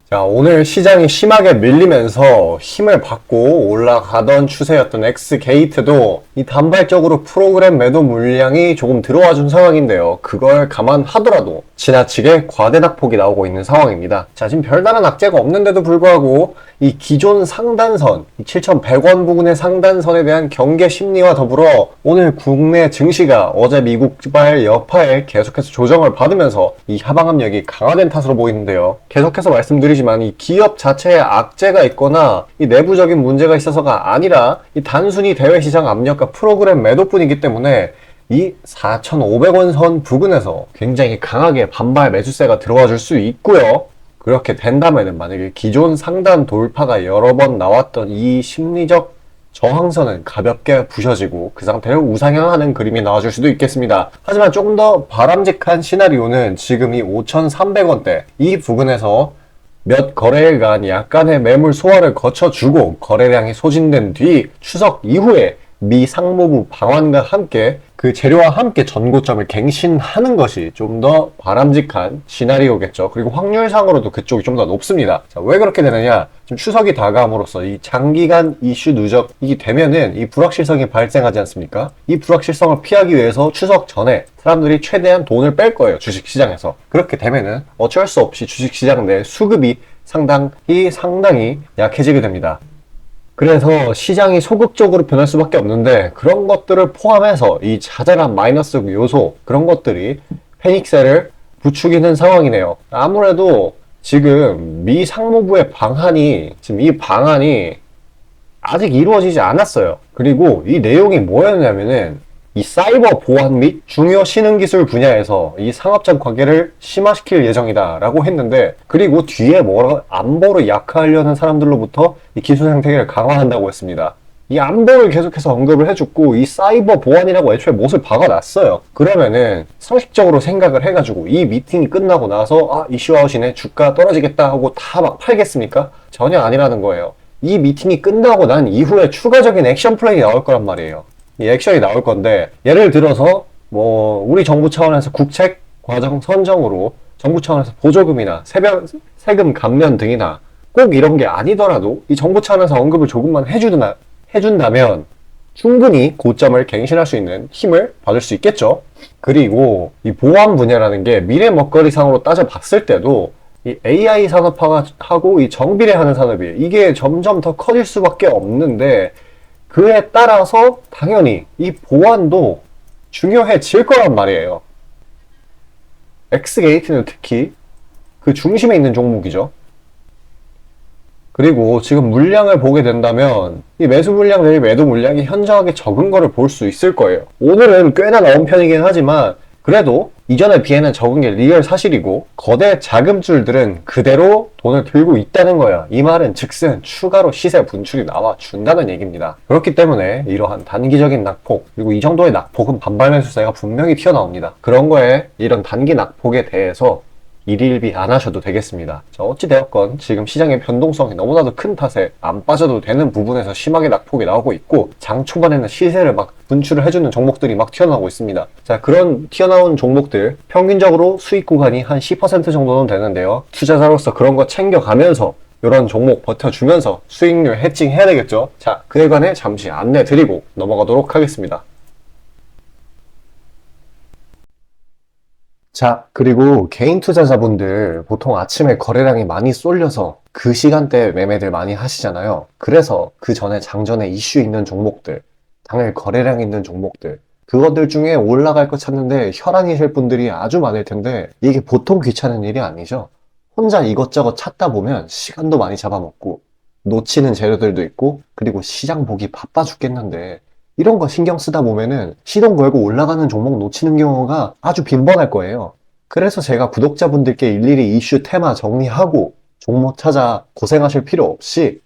자, 오늘 시장이 심하게 밀리면서 힘을 받고 올라가던 추세였던 X게이트도 이 단발적으로 프로그램 매도 물량이 조금 들어와 준 상황인데요. 그걸 감안하더라도 지나치게 과대 낙폭이 나오고 있는 상황입니다. 자, 지금 별다른 악재가 없는데도 불구하고 이 기존 상단선, 7,100원 부근의 상단선에 대한 경계 심리와 더불어 오늘 국내 증시가 어제 미국발 여파에 계속해서 조정을 받으면서 이 하방 압력이 강화된 탓으로 보이는데요. 계속해서 말씀드리지만 이 기업 자체에 악재가 있거나 이 내부적인 문제가 있어서가 아니라 이 단순히 대외시장 압력과 프로그램 매도뿐이기 때문에 이 4,500원 선 부근에서 굉장히 강하게 반발 매수세가 들어와 줄 수 있고요. 그렇게 된다면은 만약에 기존 상단 돌파가 여러 번 나왔던 이 심리적 저항선은 가볍게 부셔지고 그 상태로 우상향하는 그림이 나와줄 수도 있겠습니다. 하지만 조금 더 바람직한 시나리오는 지금 이 5,300원대 이 부근에서 몇 거래일간 약간의 매물 소화를 거쳐주고 거래량이 소진된 뒤 추석 이후에 미 상무부 방한과 함께 그 재료와 함께 전고점을 갱신하는 것이 좀 더 바람직한 시나리오겠죠. 그리고 확률상으로도 그쪽이 좀 더 높습니다. 자, 왜 그렇게 되느냐? 지금 추석이 다가옴으로써 이 장기간 이슈 누적이 되면은 이 불확실성이 발생하지 않습니까? 이 불확실성을 피하기 위해서 추석 전에 사람들이 최대한 돈을 뺄 거예요. 주식시장에서. 그렇게 되면은 어쩔 수 없이 주식시장 내 수급이 상당히 약해지게 됩니다. 그래서 시장이 소극적으로 변할 수밖에 없는데 그런 것들을 포함해서 이 자잘한 마이너스 요소 그런 것들이 패닉셀을 부추기는 상황이네요. 아무래도 지금 미 상무부의 방한이 지금 이 방안이 아직 이루어지지 않았어요. 그리고 이 내용이 뭐였냐면은 이 사이버 보안 및 중요 신흥기술 분야에서 이 상업적 관계를 심화시킬 예정이다 라고 했는데 그리고 뒤에 안보를 약화하려는 사람들로부터 이 기술 생태계를 강화한다고 했습니다. 이 안보를 계속해서 언급을 해줬고 이 사이버 보안이라고 애초에 못을 박아놨어요. 그러면은 상식적으로 생각을 해가지고 이 미팅이 끝나고 나서 이슈아웃이네 주가 떨어지겠다 하고 다 막 팔겠습니까? 전혀 아니라는 거예요. 이 미팅이 끝나고 난 이후에 추가적인 액션 플랜이 나올 거란 말이에요. 이 액션이 나올 건데 예를 들어서 우리 정부 차원에서 국책 과정 선정으로 정부 차원에서 보조금이나 세금 감면 등이나 꼭 이런 게 아니더라도 이 정부 차원에서 언급을 조금만 해준다면 충분히 고점을 갱신할 수 있는 힘을 받을 수 있겠죠. 그리고 이 보안 분야라는 게 미래 먹거리상으로 따져봤을 때도 이 AI 산업화하고 이 정비례하는 산업이 이게 점점 더 커질 수밖에 없는데 그에 따라서 당연히 이 보안도 중요해질 거란 말이에요. X게이트는 특히 그 중심에 있는 종목이죠. 그리고 지금 물량을 보게 된다면 이 매수 물량 대비 매도 물량이 현저하게 적은 거를 볼 수 있을 거예요. 오늘은 꽤나 나온 편이긴 하지만 그래도 이전에 비해는 적은 게 리얼 사실이고 거대 자금줄들은 그대로 돈을 들고 있다는 거야. 이 말은 즉슨 추가로 시세 분출이 나와 준다는 얘기입니다. 그렇기 때문에 이러한 단기적인 낙폭 그리고 이 정도의 낙폭은 반발 매수세가 분명히 튀어나옵니다. 그런 거에 이런 단기 낙폭에 대해서 일일비 안 하셔도 되겠습니다. 자, 어찌되었건 지금 시장의 변동성이 너무나도 큰 탓에 안 빠져도 되는 부분에서 심하게 낙폭이 나오고 있고 장 초반에는 시세를 막 분출을 해주는 종목들이 막 튀어나오고 있습니다. 자, 그런 튀어나온 종목들 평균적으로 수익 구간이 한 10% 정도는 되는데요. 투자자로서 그런 거 챙겨가면서 이런 종목 버텨주면서 수익률 해칭 해야 되겠죠. 자, 그에 관해 잠시 안내 드리고 넘어가도록 하겠습니다. 자, 그리고 개인 투자자분들 보통 아침에 거래량이 많이 쏠려서 그 시간대에 매매들 많이 하시잖아요. 그래서 그 전에 장전에 이슈 있는 종목들, 당일 거래량 있는 종목들, 그것들 중에 올라갈 거 찾는데 혈안이실 분들이 아주 많을 텐데 이게 보통 귀찮은 일이 아니죠. 혼자 이것저것 찾다 보면 시간도 많이 잡아먹고 놓치는 재료들도 있고 그리고 시장 보기 바빠 죽겠는데 이런 거 신경 쓰다 보면은 시동 걸고 올라가는 종목 놓치는 경우가 아주 빈번할 거예요. 그래서 제가 구독자분들께 일일이 이슈 테마 정리하고 종목 찾아 고생하실 필요 없이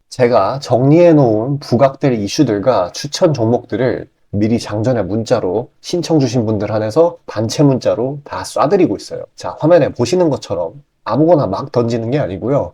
제가 정리해 놓은 부각될 이슈들과 추천 종목들을 미리 장전에 문자로 신청 주신 분들 한해서 단체 문자로 다 쏴드리고 있어요. 자, 화면에 보시는 것처럼 아무거나 막 던지는 게 아니고요.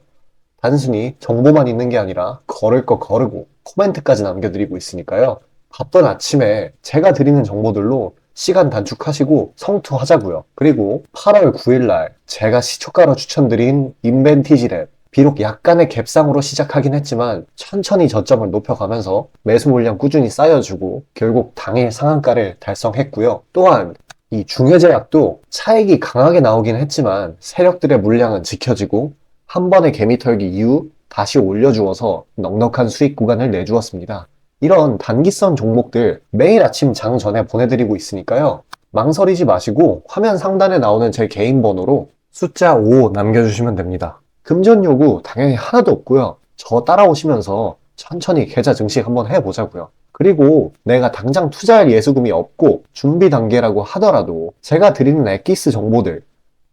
단순히 정보만 있는 게 아니라 걸을 거 거르고 코멘트까지 남겨드리고 있으니까요. 바쁜 아침에 제가 드리는 정보들로 시간 단축하시고 성투하자고요. 그리고 8월 9일날 제가 시초가로 추천드린 인벤티지랩, 비록 약간의 갭상으로 시작하긴 했지만 천천히 저점을 높여가면서 매수 물량 꾸준히 쌓여주고 결국 당일 상한가를 달성했고요. 또한 이 중해제약도 차익이 강하게 나오긴 했지만 세력들의 물량은 지켜지고 한 번의 개미 털기 이후 다시 올려주어서 넉넉한 수익 구간을 내주었습니다. 이런 단기성 종목들 매일 아침 장 전에 보내드리고 있으니까요. 망설이지 마시고 화면 상단에 나오는 제 개인 번호로 숫자 5 남겨주시면 됩니다. 금전 요구 당연히 하나도 없고요. 저 따라오시면서 천천히 계좌 증식 한번 해보자고요. 그리고 내가 당장 투자할 예수금이 없고 준비 단계라고 하더라도 제가 드리는 엑기스 정보들,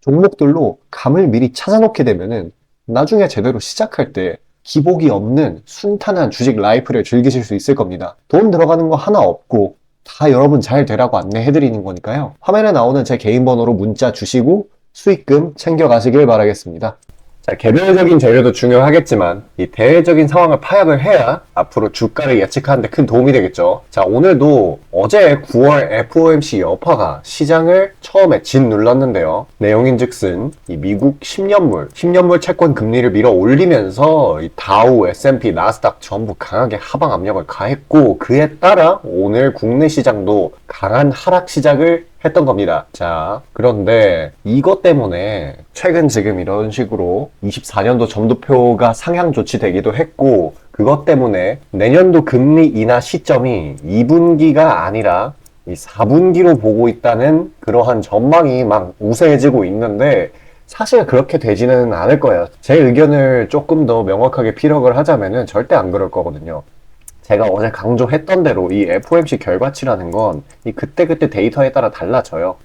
종목들로 감을 미리 찾아놓게 되면은 나중에 제대로 시작할 때 기복이 없는 순탄한 주식 라이프를 즐기실 수 있을 겁니다. 돈 들어가는 거 하나 없고 다 여러분 잘 되라고 안내해드리는 거니까요. 화면에 나오는 제 개인 번호로 문자 주시고 수익금 챙겨가시길 바라겠습니다. 자, 개별적인 재료도 중요하겠지만 이 대외적인 상황을 파악을 해야 앞으로 주가를 예측하는 데 큰 도움이 되겠죠. 자, 오늘도 어제 9월 FOMC 여파가 시장을 처음에 짓눌렀는데요. 내용인즉슨 이 미국 10년물 채권 금리를 밀어 올리면서 이 다우, S&P, 나스닥 전부 강하게 하방 압력을 가했고 그에 따라 오늘 국내 시장도 강한 하락 시작을 했던 겁니다. 자, 그런데 이것 때문에 최근 지금 이런 식으로 24년도 점도표가 상향 조치되기도 했고 그것 때문에 내년도 금리 인하 시점이 2분기가 아니라 이 4분기로 보고 있다는 그러한 전망이 막 우세해지고 있는데 사실 그렇게 되지는 않을 거예요. 제 의견을 조금 더 명확하게 피력을 하자면은 절대 안 그럴 거거든요. 제가 어제 강조했던 대로 이 FOMC 결과치라는 건 이 그때그때 데이터에 따라 달라져요.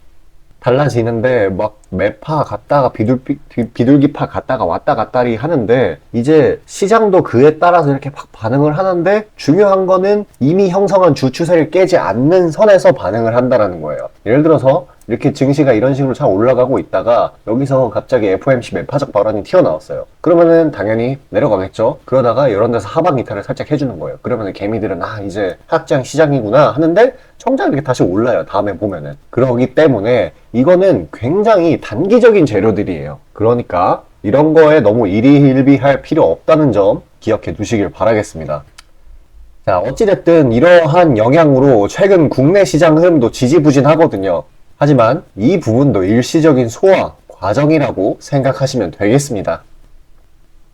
달라지는데 막 매파 갔다가 비둘기파 갔다가 왔다 갔다리 하는데 이제 시장도 그에 따라서 이렇게 막 반응을 하는데 중요한 거는 이미 형성한 주 추세를 깨지 않는 선에서 반응을 한다는 거예요. 예를 들어서 이렇게 증시가 이런 식으로 잘 올라가고 있다가 여기서 갑자기 FOMC 매파적 발언이 튀어나왔어요. 그러면은 당연히 내려가겠죠. 그러다가 이런 데서 하방 이탈을 살짝 해주는 거예요. 그러면은 개미들은 아 이제 하락장 시장이구나 하는데 정작 이렇게 다시 올라요. 다음에 보면은. 그러기 때문에 이거는 굉장히 단기적인 재료들이에요. 그러니까 이런 거에 너무 일희일비할 필요 없다는 점 기억해 두시길 바라겠습니다. 자, 어찌됐든 이러한 영향으로 최근 국내 시장 흐름도 지지부진하거든요. 하지만 이 부분도 일시적인 소화 과정이라고 생각하시면 되겠습니다.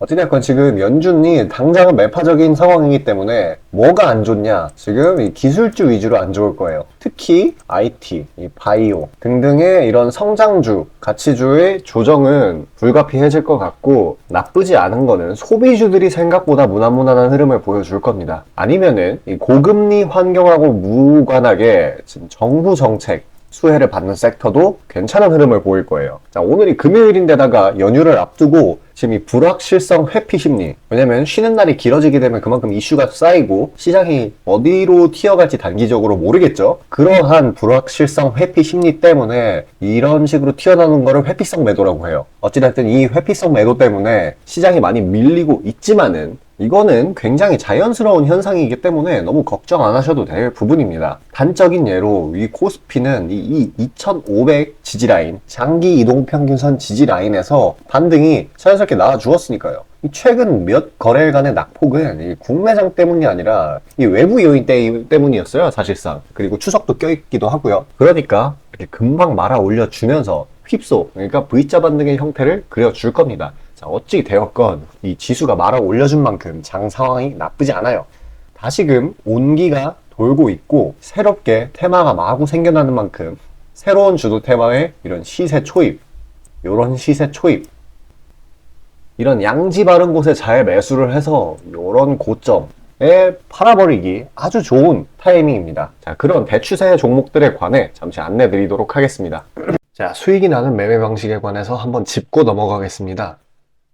어찌됐건 지금 연준이 당장은 매파적인 상황이기 때문에 뭐가 안 좋냐? 지금 이 기술주 위주로 안 좋을 거예요. 특히 IT, 이 바이오 등등의 이런 성장주, 가치주의 조정은 불가피해질 것 같고 나쁘지 않은 거는 소비주들이 생각보다 무난무난한 흐름을 보여줄 겁니다. 아니면은 이 고금리 환경하고 무관하게 지금 정부 정책 수혜를 받는 섹터도 괜찮은 흐름을 보일 거예요. 자, 오늘이 금요일인데다가 연휴를 앞두고 지금 이 불확실성 회피 심리, 왜냐면 쉬는 날이 길어지게 되면 그만큼 이슈가 쌓이고 시장이 어디로 튀어갈지 단기적으로 모르겠죠. 그러한 불확실성 회피 심리 때문에 이런 식으로 튀어나오는 거를 회피성 매도라고 해요. 어찌됐든 이 회피성 매도 때문에 시장이 많이 밀리고 있지만은 이거는 굉장히 자연스러운 현상이기 때문에 너무 걱정 안 하셔도 될 부분입니다. 단적인 예로 이 코스피는 이 2500 지지라인, 장기 이동평균선 지지라인에서 반등이 자연스럽게 나와 주었으니까요. 이 최근 몇 거래일간의 낙폭은 이 국내장 때문이 아니라 이 외부 요인 때문이었어요, 사실상. 그리고 추석도 껴있기도 하고요. 그러니까 이렇게 금방 말아 올려주면서 휩소, 그러니까 V자 반등의 형태를 그려줄 겁니다. 자, 어찌 되었건 이 지수가 말아 올려준 만큼 장 상황이 나쁘지 않아요. 다시금 온기가 돌고 있고 새롭게 테마가 마구 생겨나는 만큼 새로운 주도 테마의 이런 시세 초입, 요런 시세 초입, 이런 양지 바른 곳에 잘 매수를 해서 요런 고점에 팔아버리기 아주 좋은 타이밍입니다. 자, 그런 대추세 종목들에 관해 잠시 안내 드리도록 하겠습니다. 자, 수익이 나는 매매 방식에 관해서 한번 짚고 넘어가겠습니다.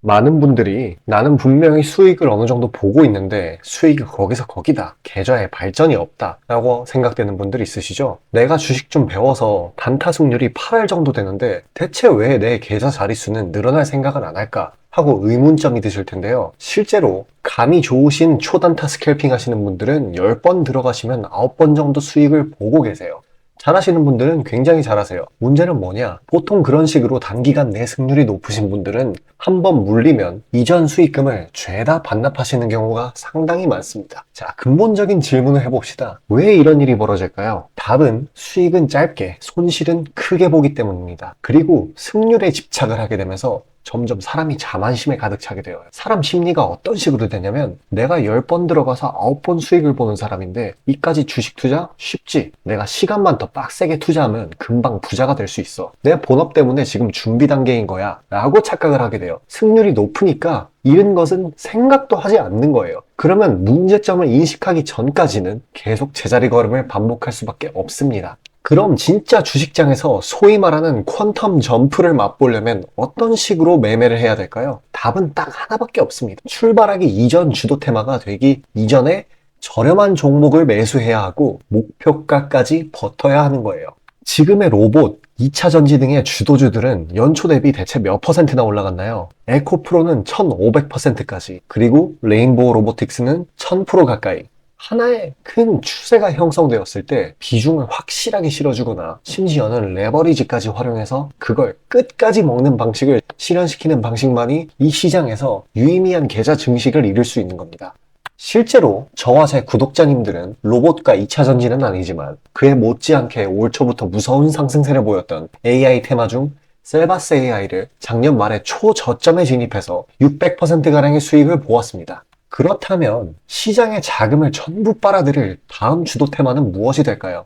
많은 분들이 나는 분명히 수익을 어느 정도 보고 있는데 수익이 거기서 거기다, 계좌에 발전이 없다 라고 생각되는 분들 있으시죠? 내가 주식 좀 배워서 단타 승률이 8할 정도 되는데 대체 왜 내 계좌 자릿수는 늘어날 생각은 안 할까 하고 의문점이 드실 텐데요. 실제로 감이 좋으신 초단타 스캘핑 하시는 분들은 10번 들어가시면 9번 정도 수익을 보고 계세요. 잘하시는 분들은 굉장히 잘하세요. 문제는 뭐냐? 보통 그런 식으로 단기간 내 승률이 높으신 분들은 한번 물리면 이전 수익금을 죄다 반납하시는 경우가 상당히 많습니다. 자, 근본적인 질문을 해봅시다. 왜 이런 일이 벌어질까요? 답은 수익은 짧게, 손실은 크게 보기 때문입니다. 그리고 승률에 집착을 하게 되면서 점점 사람이 자만심에 가득 차게 돼요. 사람 심리가 어떤 식으로 되냐면 내가 10번 들어가서 9번 수익을 보는 사람인데 이까지 주식 투자? 쉽지. 내가 시간만 더 빡세게 투자하면 금방 부자가 될 수 있어. 내 본업 때문에 지금 준비 단계인 거야 라고 착각을 하게 돼요. 승률이 높으니까 잃은 것은 생각도 하지 않는 거예요. 그러면 문제점을 인식하기 전까지는 계속 제자리 걸음을 반복할 수밖에 없습니다. 그럼 진짜 주식장에서 소위 말하는 퀀텀 점프를 맛보려면 어떤 식으로 매매를 해야 될까요? 답은 딱 하나밖에 없습니다. 출발하기 이전 주도 테마가 되기 이전에 저렴한 종목을 매수해야 하고 목표가까지 버텨야 하는 거예요. 지금의 로봇, 2차 전지 등의 주도주들은 연초 대비 대체 몇 퍼센트나 올라갔나요? 에코프로는 1500%까지, 그리고 레인보우 로보틱스는 1000% 가까이. 하나의 큰 추세가 형성되었을 때 비중을 확실하게 실어주거나 심지어는 레버리지까지 활용해서 그걸 끝까지 먹는 방식을 실현시키는 방식만이 이 시장에서 유의미한 계좌 증식을 이룰 수 있는 겁니다. 실제로 저와 제 구독자님들은 로봇과 2차 전지는 아니지만 그에 못지않게 올 초부터 무서운 상승세를 보였던 AI 테마 중 셀바스 AI를 작년 말에 초저점에 진입해서 600%가량의 수익을 보았습니다. 그렇다면 시장의 자금을 전부 빨아들일 다음 주도 테마는 무엇이 될까요?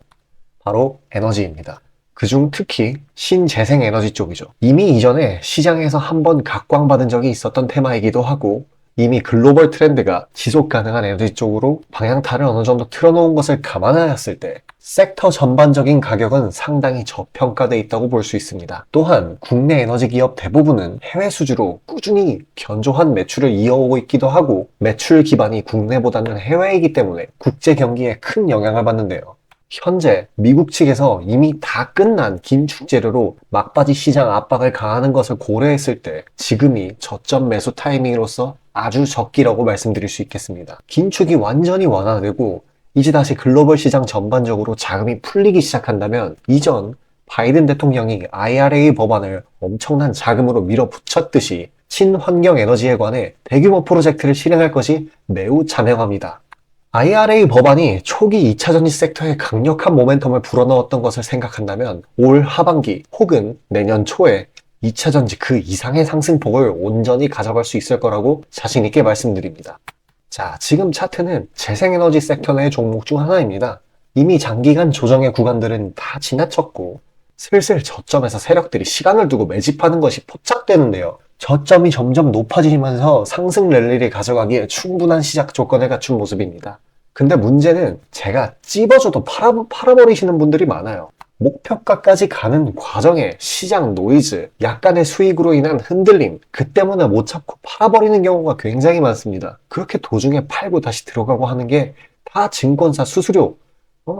바로 에너지입니다. 그중 특히 신재생 에너지 쪽이죠. 이미 이전에 시장에서 한번 각광받은 적이 있었던 테마이기도 하고 이미 글로벌 트렌드가 지속 가능한 에너지 쪽으로 방향타를 어느 정도 틀어놓은 것을 감안하였을 때 섹터 전반적인 가격은 상당히 저평가되어 있다고 볼 수 있습니다. 또한 국내 에너지 기업 대부분은 해외 수주로 꾸준히 견조한 매출을 이어오고 있기도 하고 매출 기반이 국내보다는 해외이기 때문에 국제 경기에 큰 영향을 받는데요. 현재 미국 측에서 이미 다 끝난 긴축 재료로 막바지 시장 압박을 가하는 것을 고려했을 때 지금이 저점 매수 타이밍으로서 아주 적기라고 말씀드릴 수 있겠습니다. 긴축이 완전히 완화되고 이제 다시 글로벌 시장 전반적으로 자금이 풀리기 시작한다면 이전 바이든 대통령이 IRA 법안을 엄청난 자금으로 밀어붙였듯이 친환경 에너지에 관해 대규모 프로젝트를 실행할 것이 매우 자명합니다. IRA 법안이 초기 2차 전지 섹터에 강력한 모멘텀을 불어넣었던 것을 생각한다면 올 하반기 혹은 내년 초에 2차 전지 그 이상의 상승폭을 온전히 가져갈 수 있을 거라고 자신 있게 말씀드립니다. 자, 지금 차트는 재생에너지 섹터 내 종목 중 하나입니다. 이미 장기간 조정의 구간들은 다 지나쳤고 슬슬 저점에서 세력들이 시간을 두고 매집하는 것이 포착되는데요. 저점이 점점 높아지면서 상승 랠리를 가져가기에 충분한 시작 조건을 갖춘 모습입니다. 근데 문제는 제가 찝어줘도 팔아버리시는 분들이 많아요. 목표가까지 가는 과정에 시장 노이즈, 약간의 수익으로 인한 흔들림, 그 때문에 못 참고 팔아버리는 경우가 굉장히 많습니다. 그렇게 도중에 팔고 다시 들어가고 하는 게 다 증권사 수수료,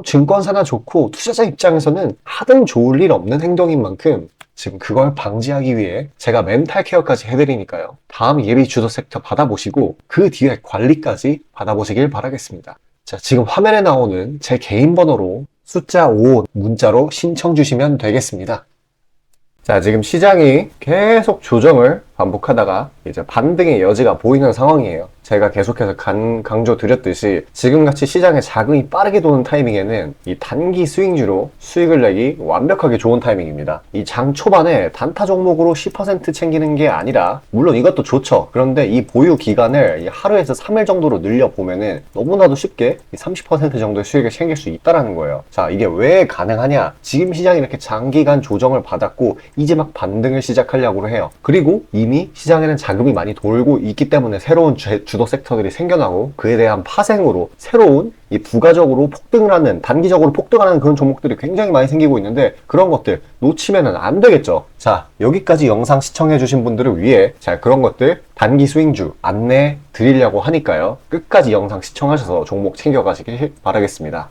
증권사나 좋고 투자자 입장에서는 하등 좋을 일 없는 행동인 만큼 지금 그걸 방지하기 위해 제가 멘탈 케어까지 해드리니까요. 다음 예비 주도 섹터 받아보시고 그 뒤에 관리까지 받아보시길 바라겠습니다. 자, 지금 화면에 나오는 제 개인 번호로 숫자 5 문자로 신청 주시면 되겠습니다. 자, 지금 시장이 계속 조정을 반복하다가 이제 반등의 여지가 보이는 상황이에요. 제가 계속해서 강조 드렸듯이 지금같이 시장에 자금이 빠르게 도는 타이밍에는 이 단기 스윙주로 수익을 내기 완벽하게 좋은 타이밍입니다. 이 장 초반에 단타 종목으로 10% 챙기는 게 아니라 물론 이것도 좋죠. 그런데 이 보유 기간을 하루에서 3일 정도로 늘려보면은 너무나도 쉽게 30% 정도의 수익을 챙길 수 있다는 거예요. 자, 이게 왜 가능하냐? 지금 시장이 이렇게 장기간 조정을 받았고 이제 막 반등을 시작하려고 해요. 그리고 이미 시장에는 자금이 많이 돌고 있기 때문에 새로운 주도 섹터들이 생겨나고 그에 대한 파생으로 새로운 이 부가적으로 폭등을 하는, 단기적으로 폭등하는 그런 종목들이 굉장히 많이 생기고 있는데 그런 것들 놓치면은 안 되겠죠. 자, 여기까지 영상 시청해 주신 분들을 위해 자, 그런 것들 단기 스윙주 안내 드리려고 하니까요. 끝까지 영상 시청하셔서 종목 챙겨가시길 바라겠습니다.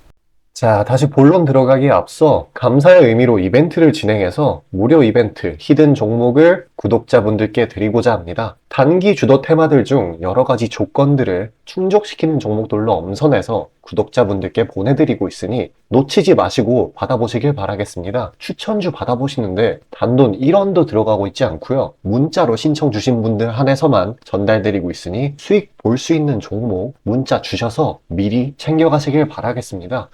자, 다시 본론 들어가기에 앞서 감사의 의미로 이벤트를 진행해서 무료 이벤트, 히든 종목을 구독자분들께 드리고자 합니다. 단기 주도 테마들 중 여러 가지 조건들을 충족시키는 종목들로 엄선해서 구독자분들께 보내드리고 있으니 놓치지 마시고 받아보시길 바라겠습니다. 추천주 받아보시는데 단돈 1원도 들어가고 있지 않고요. 문자로 신청 주신 분들 한해서만 전달드리고 있으니 수익 볼 수 있는 종목 문자 주셔서 미리 챙겨가시길 바라겠습니다.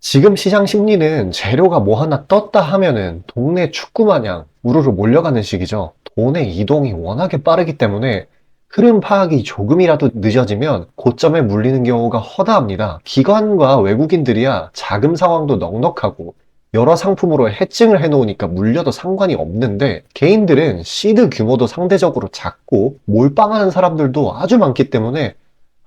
지금 시장 심리는 재료가 뭐 하나 떴다 하면은 동네 축구 마냥 우르르 몰려가는 시기죠. 돈의 이동이 워낙에 빠르기 때문에 흐름 파악이 조금이라도 늦어지면 고점에 물리는 경우가 허다합니다. 기관과 외국인들이야 자금 상황도 넉넉하고 여러 상품으로 해칭을 해놓으니까 물려도 상관이 없는데 개인들은 시드 규모도 상대적으로 작고 몰빵하는 사람들도 아주 많기 때문에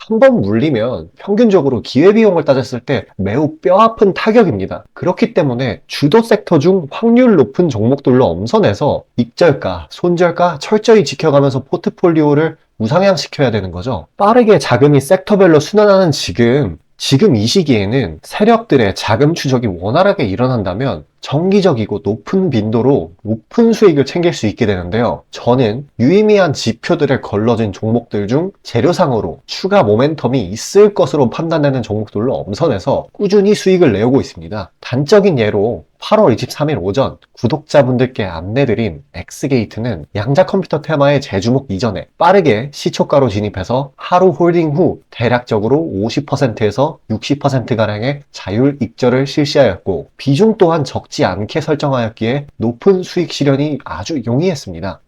한 번 물리면 평균적으로 기회비용을 따졌을 때 매우 뼈아픈 타격입니다. 그렇기 때문에 주도 섹터 중 확률 높은 종목들로 엄선해서 익절가, 손절가 철저히 지켜가면서 포트폴리오를 우상향시켜야 되는 거죠. 빠르게 자금이 섹터별로 순환하는 지금 이 시기에는 세력들의 자금 추적이 원활하게 일어난다면 정기적이고 높은 빈도로 높은 수익을 챙길 수 있게 되는데요. 저는 유의미한 지표들을 걸러진 종목들 중 재료상으로 추가 모멘텀이 있을 것으로 판단되는 종목들로 엄선해서 꾸준히 수익을 내오고 있습니다. 단적인 예로 8월 23일 오전 구독자분들께 안내드린 엑스게이트는 양자 컴퓨터 테마의 재주목 이전에 빠르게 시초가로 진입해서 하루 홀딩 후 대략적으로 50%에서 60%가량의 자율 익절을 실시하였고 비중 또한 적지 않게 설정하였기에 높은 수익 실현이 아주 용이했습니다.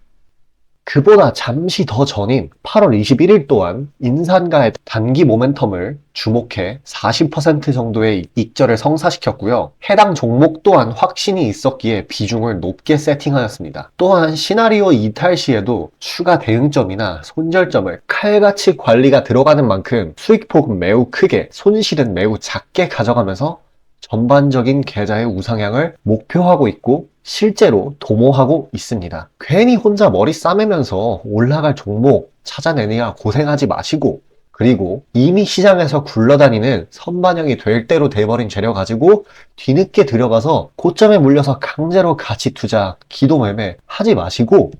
그보다 잠시 더 전인 8월 21일 또한 인산가의 단기 모멘텀을 주목해 40% 정도의 익절을 성사시켰고요. 해당 종목 또한 확신이 있었기에 비중을 높게 세팅하였습니다. 또한 시나리오 이탈 시에도 추가 대응점이나 손절점을 칼같이 관리가 들어가는 만큼 수익폭은 매우 크게, 손실은 매우 작게 가져가면서 전반적인 계좌의 우상향을 목표하고 있고 실제로 도모하고 있습니다. 괜히 혼자 머리 싸매면서 올라갈 종목 찾아내느라 고생하지 마시고 그리고 이미 시장에서 굴러다니는 선반영이 될 대로 돼버린 재료 가지고 뒤늦게 들어가서 고점에 물려서 강제로 가치 투자, 기도매매 하지 마시고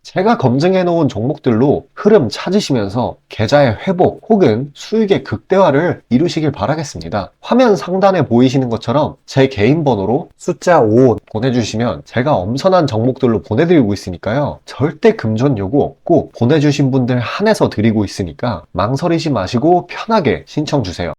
제가 검증해 놓은 종목들로 흐름 찾으시면서 계좌의 회복 혹은 수익의 극대화를 이루시길 바라겠습니다. 화면 상단에 보이시는 것처럼 제 개인 번호로 숫자 5 보내주시면 제가 엄선한 종목들로 보내드리고 있으니까요. 절대 금전 요구 없고 보내주신 분들 한해서 드리고 있으니까 망설이지 마시고 편하게 신청 주세요.